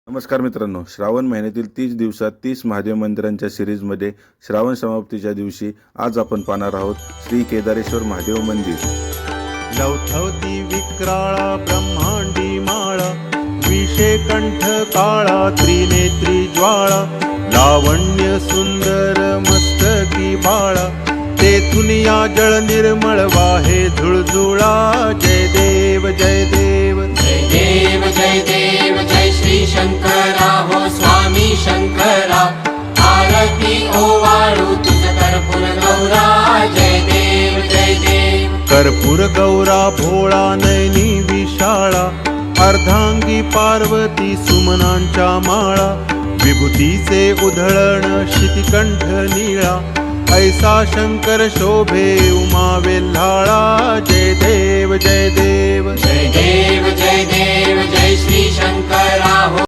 नमस्कार मित्रांनो, श्रावण महिन्यातील 30 दिवसात 30 महादेव मंदिरांच्या सिरीजमध्ये श्रावण समाप्तीच्या दिवशी आज आपण पाहणार आहोत श्री केदारेश्वर महादेव मंदिर। लवथवती विक्राळा ब्रह्मांडी माळा, विषे कंठ काळा त्रिनेत्री ज्वाळा, लावण्य सुंदर मस्तकी बाळा, तेथून या जळ निर्मळ वाहे झुळझुळा। जय देव जय देव जय देव जय देव जय श्री शंकरा हो स्वामी शंकरा, आरती ओवाळू तुझ कर्पूर गौरा। जय देव जय देव कर्पूर गौरा भोळा नयनी विशाळा, अर्धांगी पार्वती सुमनांच्या माळा, विभूतीचे उधळण शितिकंठ निळा, ऐसा शंकर शोभे उमा वेल्हाळा। जय देव जय देव जय देव जय देव जय श्री शंकरा हो